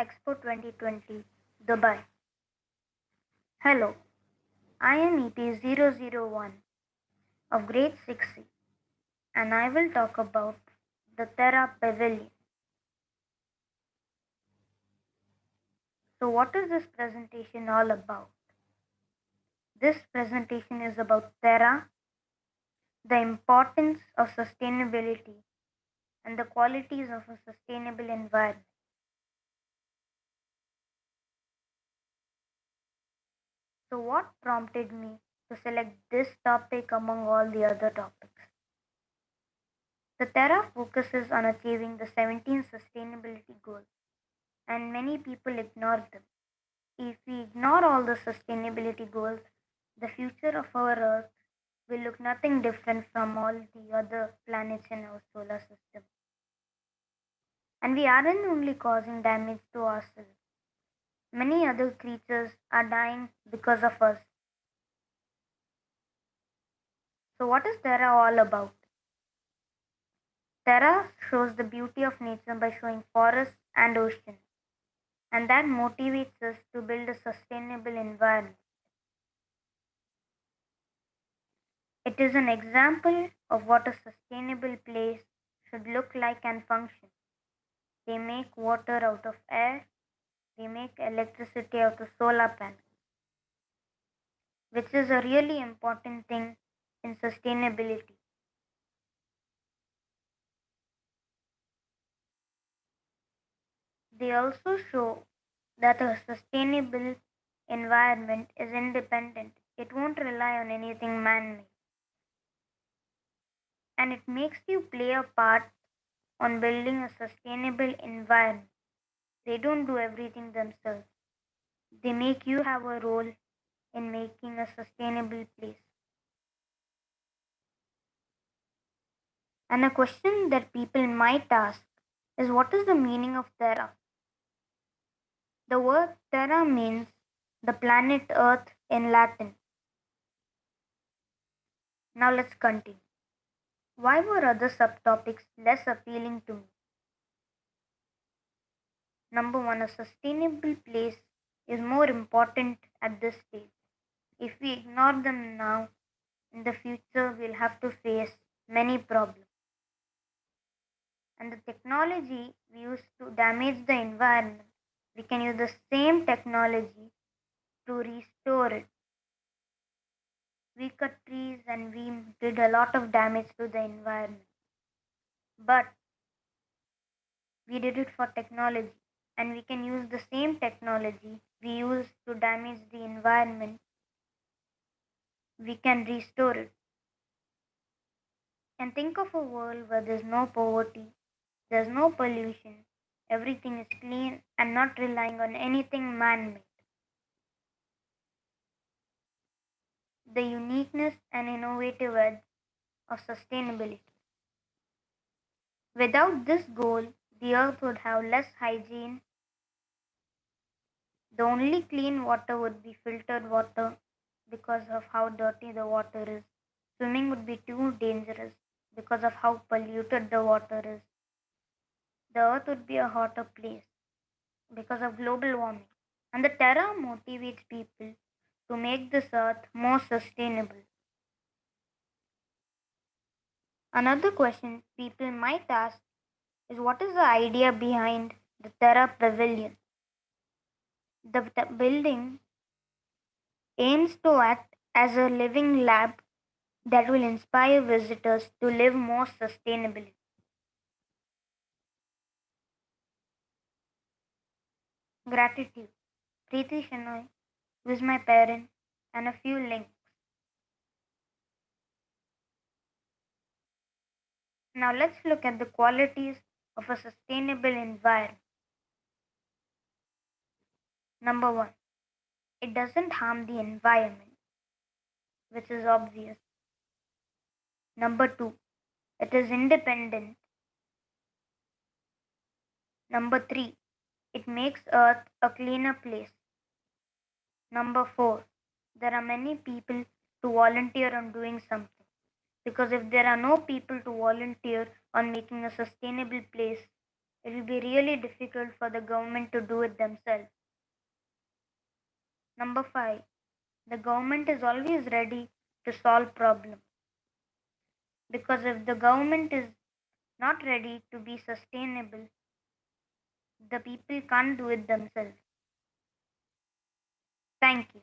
Expo 2020, Dubai. Hello, I am EP001 of Grade 6C and I will talk about the Terra Pavilion. So, what is this presentation all about? This presentation is about Terra, the importance of sustainability, and the qualities of a sustainable environment. So, what prompted me to select this topic among all the other topics? The Terra focuses on achieving the 17 sustainability goals, and many people ignore them. If we ignore all the sustainability goals, the future of our Earth will look nothing different from all the other planets in our solar system. And we aren't only causing damage to ourselves, many other creatures are dying because of us. So, what is Terra all about? Terra shows the beauty of nature by showing forests and oceans, and that motivates us to build a sustainable environment. It is an example of what a sustainable place should look like and function. They make water out of air, they make electricity out of solar panels, which is a really important thing in sustainability. They also show that a sustainable environment is independent. It won't rely on anything man made. And it makes you play a part on building a sustainable environment. They don't do everything themselves. They make you have a role in making a sustainable place. And a question that people might ask is, what is the meaning of Terra? The word Terra means the planet Earth in Latin. Now let's continue. Why were other subtopics less appealing to me? Number one, a sustainable place is more important at this stage. If we ignore them now, in the future we'll have to face many problems. And the technology we use to damage the environment, we can use the same technology to restore it. We cut trees and we did a lot of damage to the environment. But we did it for technology, and we can use the same technology we use to damage the environment, we can restore it. And think of a world where there's no poverty, there's no pollution, everything is clean and not relying on anything man made. The uniqueness and innovative edge of sustainability. Without this goal, the earth would have less hygiene. The only clean water would be filtered water because of how dirty the water is. Swimming would be too dangerous because of how polluted the water is. The earth would be a hotter place because of global warming. And the Terra motivates people to make this earth more sustainable. Another question people might ask is, what is the idea behind the Terra Pavilion? The building aims to act as a living lab that will inspire visitors to live more sustainably. Gratitude. Preeti Shenoy, who is my parent, and a few links. Now let's look at the qualities of a sustainable environment. Number one, it doesn't harm the environment, which is obvious. Number two, it is independent. Number three, it makes Earth a cleaner place. Number four, there are many people to volunteer on doing something. Because if there are no people to volunteer on making a sustainable place, it will be really difficult for the government to do it themselves. Number 5, the government is always ready to solve problems, because if the government is not ready to be sustainable, the people can't do it themselves. Thank you.